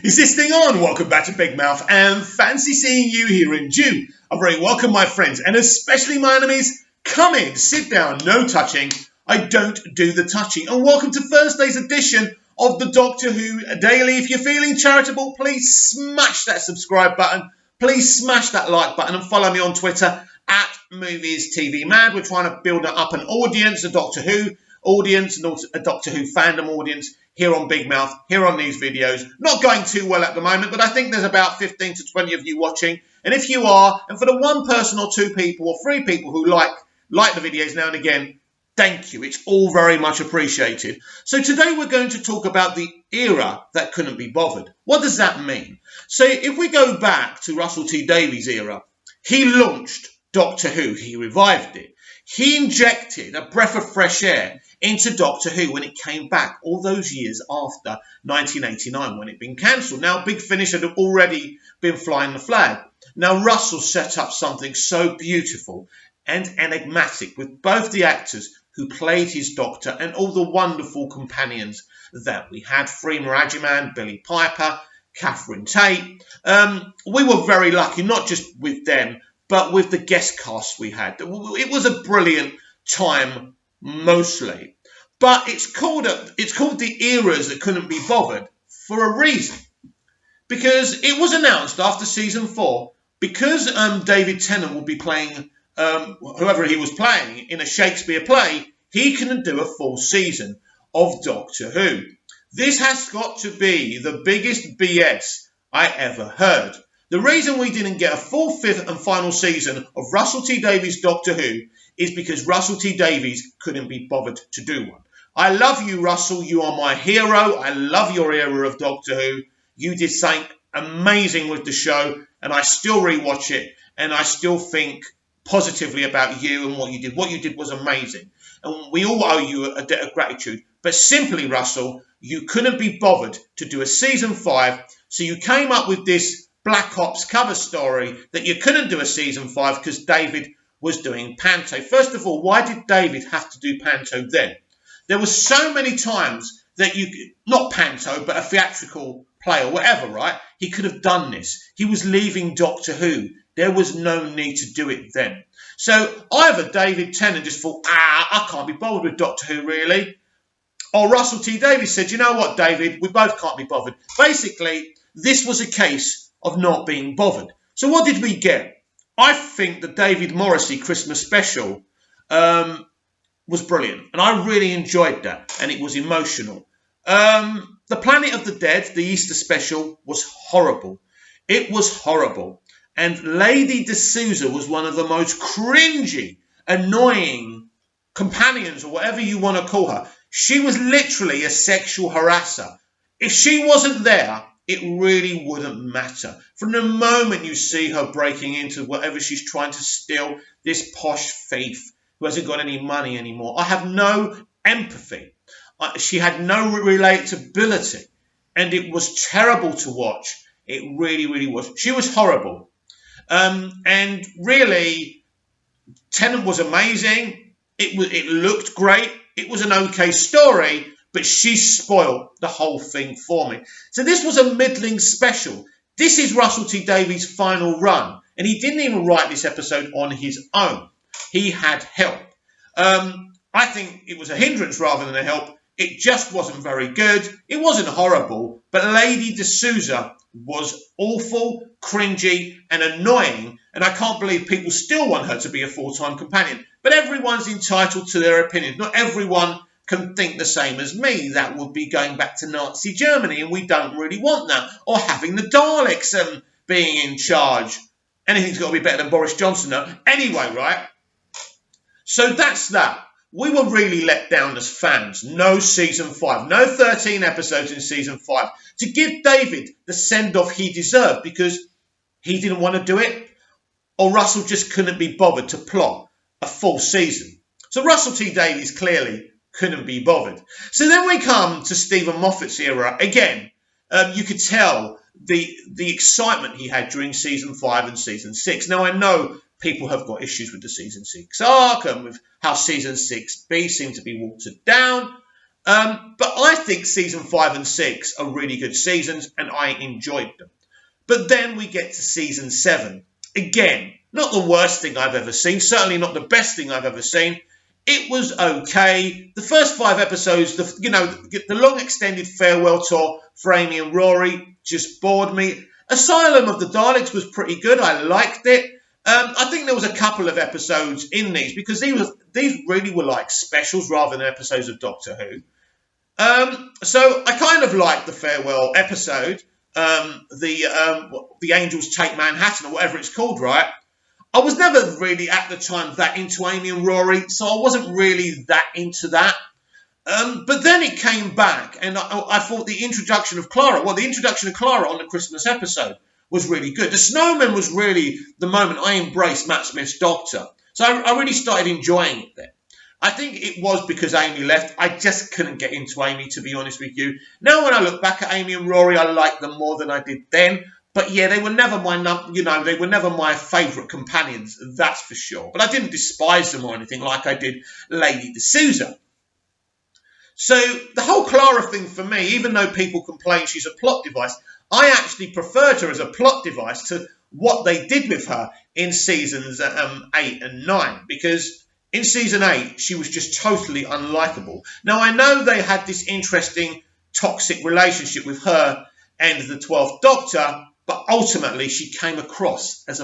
Is this thing on? Welcome back to Big Mouth, and fancy seeing you here in June. I'm very welcome, my friends, and especially my enemies. Come in, sit down, no touching. I don't do the touching. And welcome to Thursday's edition of the Doctor Who Daily. If you're feeling charitable, please smash that subscribe button. Please smash that like button and follow me on Twitter at Movies TV Mad. We're trying to build up an audience, a Doctor Who audience, and also a Doctor Who fandom audience here on Big Mouth, here on these videos. Not going too well at the moment, but I think there's about 15 to 20 of you watching. And if you are, and for the one person or two people or three people who like the videos now and again, thank you. It's all very much appreciated. So today we're going to talk about the era that couldn't be bothered. What does that mean? So if we go back to Russell T Davies' era, he launched Doctor Who. He revived it. He injected a breath of fresh air into Doctor Who when it came back all those years after 1989 when it had been cancelled. Now, Big Finish had already been flying the flag. Now, Russell set up something so beautiful and enigmatic with both the actors who played his Doctor and all the wonderful companions that we had. Freema Agyeman, Billy Piper, Catherine Tate. We were very lucky, not just with them, but with the guest cast we had. It was a brilliant time, mostly. But it's called the eras that couldn't be bothered for a reason. Because it was announced after season 4, because David Tennant will be playing whoever he was playing in a Shakespeare play, he couldn't do a full season of Doctor Who. This has got to be the biggest BS I ever heard. The reason we didn't get a full fifth and final season of Russell T Davies' Doctor Who is because Russell T Davies couldn't be bothered to do one. I love you, Russell. You are my hero. I love your era of Doctor Who. You did something amazing with the show, and I still rewatch it, and I still think positively about you and what you did. What you did was amazing, and we all owe you a debt of gratitude. But simply, Russell, you couldn't be bothered to do a season 5, so you came up with this Black Ops cover story that you couldn't do a season 5 because David was doing Panto. First of all, why did David have to do Panto then? There were so many times that not Panto, but a theatrical play or whatever, right? He could have done this. He was leaving Doctor Who. There was no need to do it then. So either David Tennant just thought, I can't be bothered with Doctor Who really. Or Russell T Davies said, you know what, David, we both can't be bothered. Basically, this was a case of not being bothered. So what did we get? I think the David Morrissey Christmas special was brilliant. And I really enjoyed that. And it was emotional. The Planet of the Dead, the Easter special, was horrible. It was horrible. And Lady D'Souza was one of the most cringy, annoying companions, or whatever you want to call her. She was literally a sexual harasser. If she wasn't there, it really wouldn't matter. From the moment you see her breaking into whatever she's trying to steal, this posh thief who hasn't got any money anymore, I have no empathy. She had no relatability. And it was terrible to watch. It really, really was. She was horrible. And really, Tennant was amazing. It looked great. It was an okay story. But she spoiled the whole thing for me. So this was a middling special. This is Russell T Davies' final run. And he didn't even write this episode on his own. He had help. I think it was a hindrance rather than a help. It just wasn't very good. It wasn't horrible. But Lady D'Souza was awful, cringy, and annoying. And I can't believe people still want her to be a full-time companion. But everyone's entitled to their opinion. Not everyone can think the same as me. That would be going back to Nazi Germany, and we don't really want that. Or having the Daleks being in charge. Anything's got to be better than Boris Johnson, though. Anyway, right? So that's that. We were really let down as fans. No season 5. No 13 episodes in season 5. To give David the send-off he deserved because he didn't want to do it, or Russell just couldn't be bothered to plot a full season. So Russell T Davies clearly couldn't be bothered. So then we come to Stephen Moffat's era. Again, you could tell the excitement he had during season 5 and season 6. Now, I know people have got issues with the season 6 arc and with how season 6B seemed to be watered down. But I think season 5 and 6 are really good seasons, and I enjoyed them. But then we get to season 7. Again, not the worst thing I've ever seen, certainly not the best thing I've ever seen. It was okay. The first 5 episodes, the long extended farewell tour for Amy and Rory just bored me. Asylum of the Daleks was pretty good. I liked it. I think there was a couple of episodes in these because these really were like specials rather than episodes of Doctor Who. So I kind of liked the farewell episode, the Angels Take Manhattan or whatever it's called, right? I was never really at the time that into Amy and Rory, so I wasn't really that into that. But then it came back, and I thought the introduction of Clara on the Christmas episode was really good. The Snowman was really the moment I embraced Matt Smith's Doctor. So I really started enjoying it then. I think it was because Amy left. I just couldn't get into Amy, to be honest with you. Now when I look back at Amy and Rory, I like them more than I did then. But yeah, they were never my favourite companions, that's for sure. But I didn't despise them or anything like I did Lady D'Souza. So the whole Clara thing for me, even though people complain she's a plot device, I actually preferred her as a plot device to what they did with her in seasons 8 and 9. Because in season 8, she was just totally unlikable. Now, I know they had this interesting toxic relationship with her and the 12th Doctor, but ultimately she came across as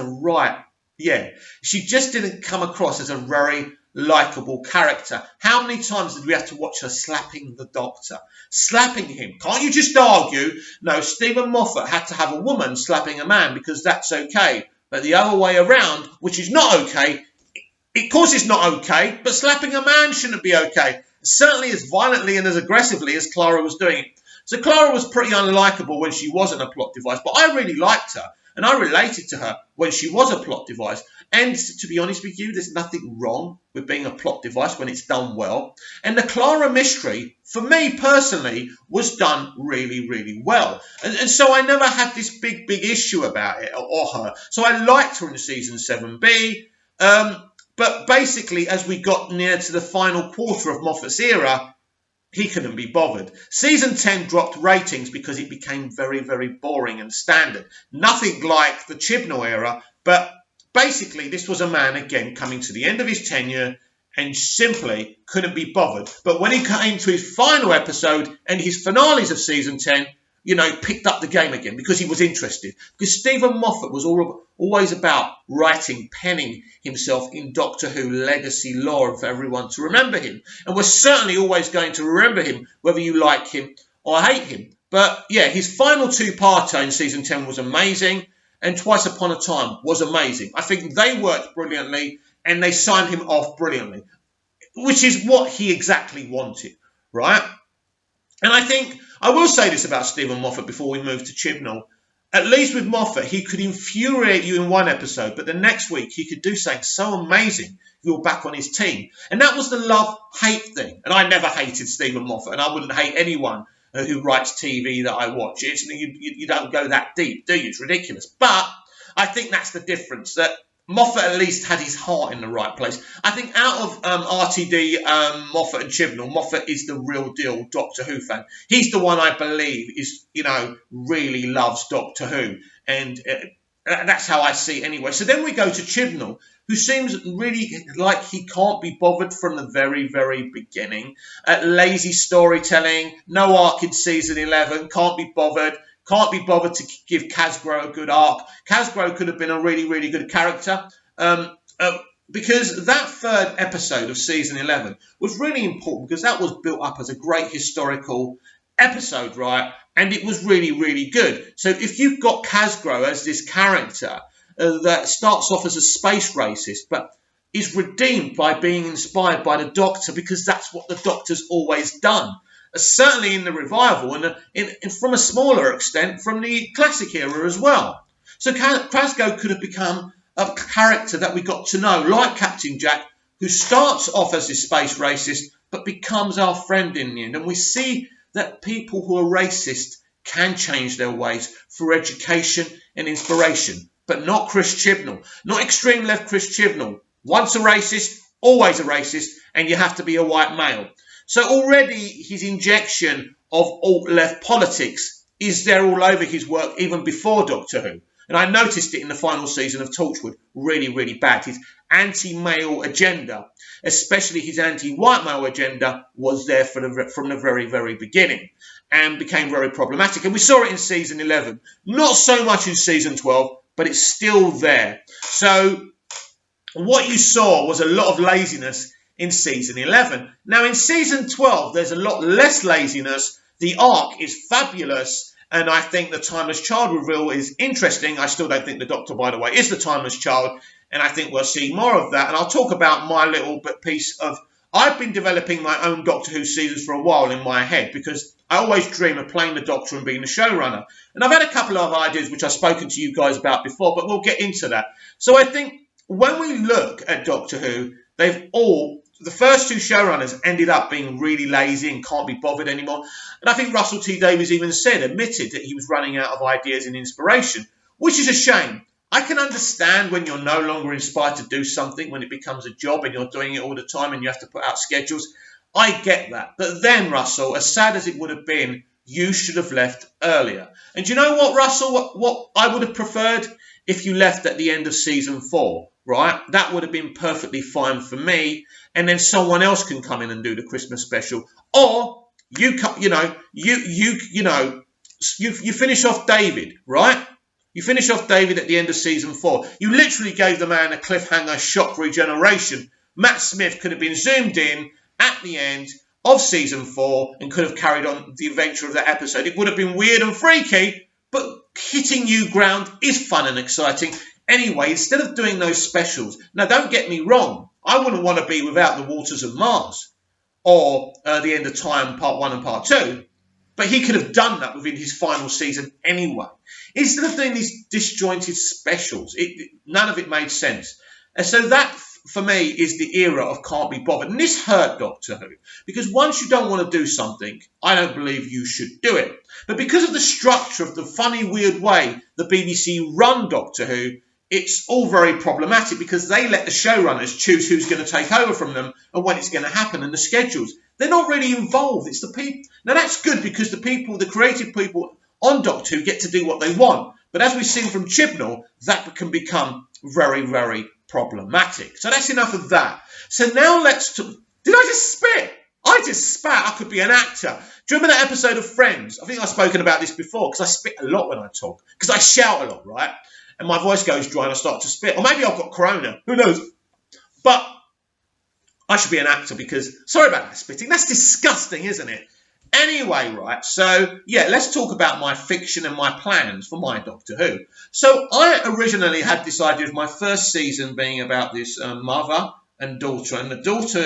she just didn't come across as a very likeable character. How many times did we have to watch her slapping the Doctor? Slapping him. Can't you just argue? No, Stephen Moffat had to have a woman slapping a man because that's okay. But the other way around, which is not okay, of course it's not okay, but slapping a man shouldn't be okay. Certainly as violently and as aggressively as Clara was doing it. So Clara was pretty unlikable when she wasn't a plot device, but I really liked her, and I related to her when she was a plot device. And to be honest with you, there's nothing wrong with being a plot device when it's done well. And the Clara mystery, for me personally, was done really, really well. And so I never had this big issue about it or her. So I liked her in season 7B. But basically, as we got near to the final quarter of Moffat's era, he couldn't be bothered. Season 10 dropped ratings because it became very, very boring and standard. Nothing like the Chibnall era, but basically this was a man, again, coming to the end of his tenure and simply couldn't be bothered. But when he came to his final episode and his finales of season 10, picked up the game again because he was interested. Because Stephen Moffat was always about penning himself in Doctor Who legacy lore for everyone to remember him. And we're certainly always going to remember him, whether you like him or hate him. But yeah, his final 2-parter in season 10 was amazing. And Twice Upon a Time was amazing. I think they worked brilliantly and they signed him off brilliantly, which is what he exactly wanted, right? And I will say this about Stephen Moffat before we move to Chibnall. At least with Moffat, he could infuriate you in one episode, but the next week he could do something so amazing you're back on his team. And that was the love-hate thing. And I never hated Stephen Moffat, and I wouldn't hate anyone who writes TV that I watch. You don't go that deep, do you? It's ridiculous. But I think that's the difference, that Moffat at least had his heart in the right place. I think out of RTD, Moffat and Chibnall, Moffat is the real deal Doctor Who fan. He's the one I believe is, really loves Doctor Who. And that's how I see it anyway. So then we go to Chibnall, who seems really like he can't be bothered from the very, very beginning. Lazy storytelling, no arc in season 11, can't be bothered. Can't be bothered to give Casgrow a good arc. Casgrow could have been a really, really good character because that third episode of season 11 was really important because that was built up as a great historical episode, right? And it was really, really good. So if you've got Casgrow as this character that starts off as a space racist but is redeemed by being inspired by the Doctor because that's what the Doctor's always done. Certainly in the revival and from a smaller extent from the classic era as well. So Casgrow could have become a character that we got to know, like Captain Jack, who starts off as a space racist but becomes our friend in the end. And we see that people who are racist can change their ways through education and inspiration. But not Chris Chibnall, not extreme left Chris Chibnall. Once a racist, always a racist, and you have to be a white male. So already his injection of alt-left politics is there all over his work even before Doctor Who. And I noticed it in the final season of Torchwood, really, really bad. His anti-male agenda, especially his anti-white male agenda, was there from the very, very beginning and became very problematic. And we saw it in season 11. Not so much in season 12, but it's still there. So what you saw was a lot of laziness in season 11. Now, in season 12, there's a lot less laziness. The arc is fabulous. And I think the Timeless Child reveal is interesting. I still don't think the Doctor, by the way, is the Timeless Child. And I think we'll see more of that. And I'll talk about my little piece of... I've been developing my own Doctor Who seasons for a while in my head because I always dream of playing the Doctor and being the showrunner. And I've had a couple of ideas which I've spoken to you guys about before, but we'll get into that. So I think when we look at Doctor Who, the first two showrunners ended up being really lazy and can't be bothered anymore. And I think Russell T Davies even admitted that he was running out of ideas and inspiration, which is a shame. I can understand when you're no longer inspired to do something, when it becomes a job and you're doing it all the time and you have to put out schedules. I get that. But then, Russell, as sad as it would have been, you should have left earlier. And do you know what, Russell, what I would have preferred? If you left at the end of season 4, right? That would have been perfectly fine for me. And then someone else can come in and do the Christmas special. Or you finish off David, right? You finish off David at the end of season 4. You literally gave the man a cliffhanger shock regeneration. Matt Smith could have been zoomed in at the end of season 4 and could have carried on the adventure of that episode. It would have been weird and freaky, but hitting new ground is fun and exciting. Anyway, instead of doing those specials, now don't get me wrong, I wouldn't want to be without the Waters of Mars or The End of Time Part 1 and Part 2, but he could have done that within his final season anyway. Instead of doing these disjointed specials, none of it made sense. And so that, for me, is the era of can't be bothered. And this hurt Doctor Who, because once you don't want to do something, I don't believe you should do it. But because of the structure of the funny, weird way the BBC run Doctor Who, it's all very problematic because they let the showrunners choose who's going to take over from them and when it's going to happen and the schedules. They're not really involved. It's the people. Now, that's good because the creative people on Doctor Who get to do what they want. But as we've seen from Chibnall, that can become very, very problematic. So that's enough of that. So now did I just spit? I just spat. I could be an actor. Do you remember that episode of Friends? I think I've spoken about this before because I spit a lot when I talk. Because I shout a lot, right? And my voice goes dry and I start to spit. Or maybe I've got corona. Who knows? But I should be an actor because... Sorry about that spitting. That's disgusting, isn't it? Anyway, right, so, yeah, let's talk about my fiction and my plans for my Doctor Who. So I originally had this idea of my first season being about this mother and daughter, and the daughter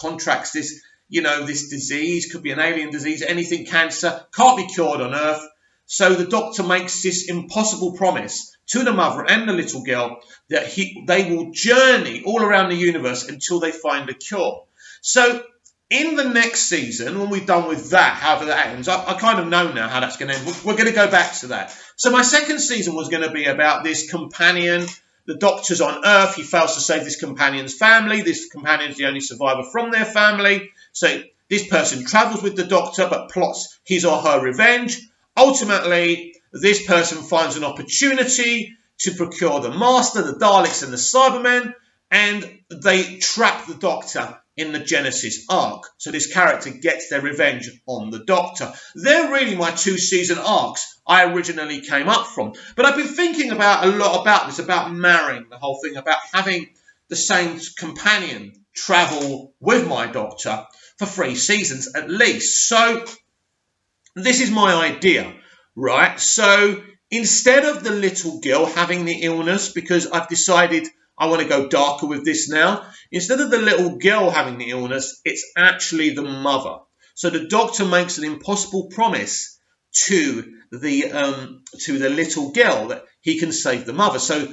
contracts this, this disease, could be an alien disease, anything cancer, can't be cured on Earth. So the Doctor makes this impossible promise to the mother and the little girl that they will journey all around the universe until they find a cure. So in the next season, when we're done with that, however that ends, I kind of know now how that's going to end. We're going to go back to that. So my second season was going to be about this companion. The Doctor's on Earth. He fails to save this companion's family. This companion's the only survivor from their family. So this person travels with the Doctor but plots his or her revenge. Ultimately, this person finds an opportunity to procure the Master, the Daleks and the Cybermen, and they trap the Doctor in the Genesis arc. So this character gets their revenge on the Doctor. They're really my 2-season arcs I originally came up from. But I've been thinking a lot about this, about marrying the whole thing, about having the same companion travel with my Doctor for 3 seasons at least. So this is my idea, right? So instead of the little girl having the illness, because I've decided I want to go darker with this now. Instead of the little girl having the illness, it's actually the mother. So the Doctor makes an impossible promise to the little girl that he can save the mother. So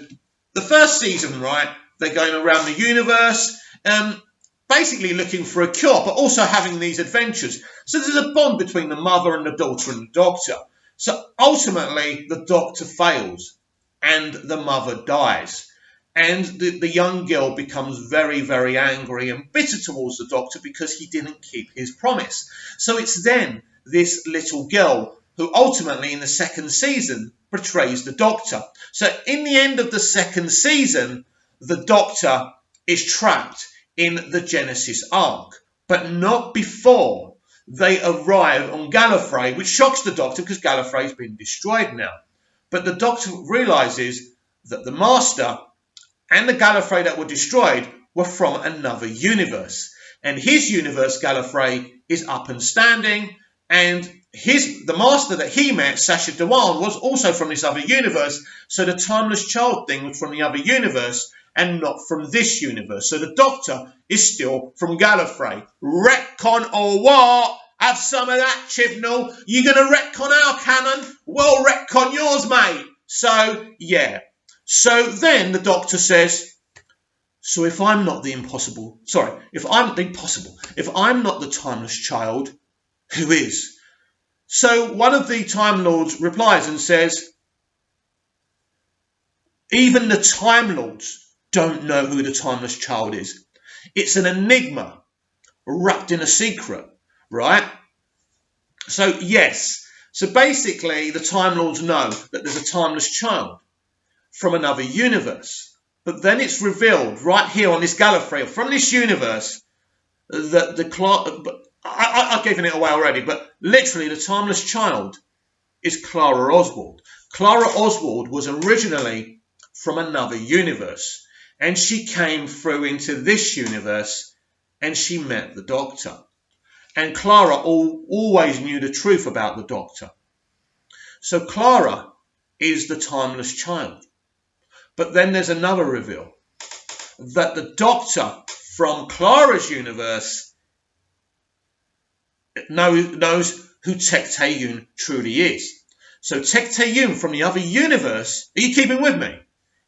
the first season, right, they're going around the universe, basically looking for a cure, but also having these adventures. So there's a bond between the mother and the daughter and the Doctor. So ultimately, the Doctor fails and the mother dies. And the young girl becomes very, very angry and bitter towards the Doctor because he didn't keep his promise. So it's then this little girl who ultimately in the second season betrays the Doctor. So in the end of the second season, the Doctor is trapped in the Genesis Ark, but not before they arrive on Gallifrey, which shocks the Doctor because Gallifrey's been destroyed now. But the Doctor realises that the Master and the Gallifrey that were destroyed were from another universe. And his universe, Gallifrey, is up and standing. And the Master that he met, Sacha Dhawan, was also from this other universe. So the Timeless Child thing was from the other universe and not from this universe. So the Doctor is still from Gallifrey. Retcon or what? Have some of that, Chibnall. You going to retcon our canon? We'll retcon yours, mate. So, yeah. So then the Doctor says, so if I'm not the if I'm not the Timeless Child, who is? So one of the Time Lords replies and says, even the Time Lords don't know who the Timeless Child is. It's an enigma wrapped in a secret, right? So yes, so basically the Time Lords know that there's a Timeless Child from another universe. But then it's revealed right here on this Gallifrey, from this universe, that I've given it away already, but literally the Timeless Child is Clara Oswald. Clara Oswald was originally from another universe, and she came through into this universe, and she met the Doctor. And Clara always knew the truth about the Doctor. So Clara is the Timeless Child. But then there's another reveal, that the Doctor from Clara's universe knows who Tech-Te-Yun truly is. So Tech-Te-Yun from the other universe, are you keeping with me,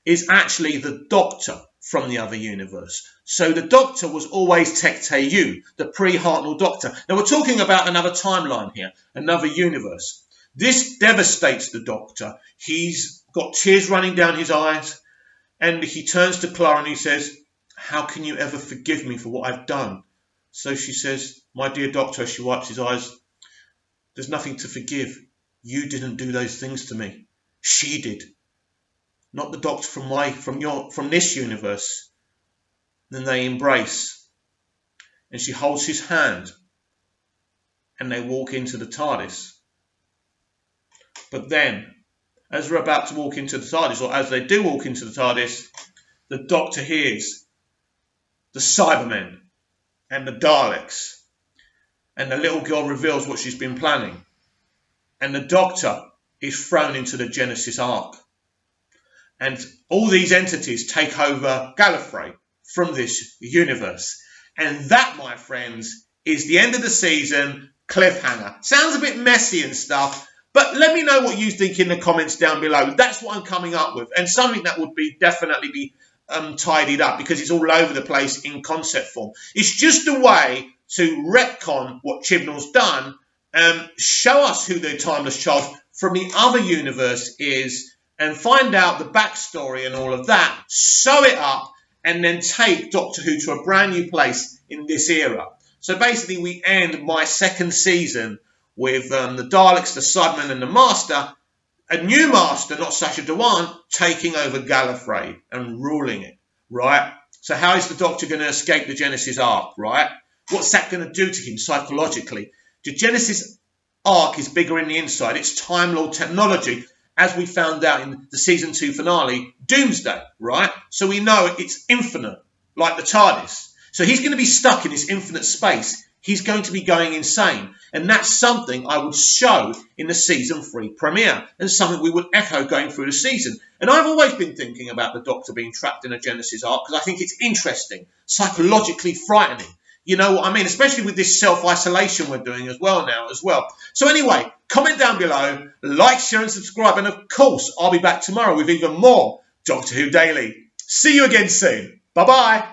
is actually the Doctor from the other universe. So the Doctor was always Tech-Te-Yun, the pre-Hartnell Doctor. Now we're talking about another timeline here, another universe. This devastates the Doctor. He's got tears running down his eyes, and he turns to Clara and he says, how can you ever forgive me for what I've done? So she says, my dear Doctor, as she wipes his eyes, there's nothing to forgive. You didn't do those things to me. She did. Not the Doctor from this universe. Then they embrace, and she holds his hand, and they walk into the TARDIS. But then, as they're about to walk into the TARDIS, or as they do walk into the TARDIS, the Doctor hears the Cybermen and the Daleks, and the little girl reveals what she's been planning, and the Doctor is thrown into the Genesis Ark, and all these entities take over Gallifrey from this universe. And that, my friends, is the end of the season cliffhanger. Sounds a bit messy and stuff, but let me know what you think in the comments down below. That's what I'm coming up with, and something that would definitely be tidied up, because it's all over the place in concept form. It's just a way to retcon what Chibnall's done, show us who the Timeless Child from the other universe is, and find out the backstory and all of that, sew it up, and then take Doctor Who to a brand new place in this era. So basically we end my second season with the Daleks, the Cybermen and the Master, a new Master, not Sacha Dhawan, taking over Gallifrey and ruling it, right? So how is the Doctor going to escape the Genesis Ark, right? What's that going to do to him psychologically? The Genesis Ark is bigger in the inside. It's Time Lord technology, as we found out in the Season 2 finale, Doomsday, right? So we know it's infinite, like the TARDIS. So he's going to be stuck in this infinite space. He's going to be going insane. And that's something I would show in the Season 3 premiere, and something we would echo going through the season. And I've always been thinking about the Doctor being trapped in a Genesis Ark, because I think it's interesting, psychologically frightening. You know what I mean? Especially with this self-isolation we're doing as well now as well. So anyway, comment down below, like, share and subscribe. And of course, I'll be back tomorrow with even more Doctor Who Daily. See you again soon. Bye-bye.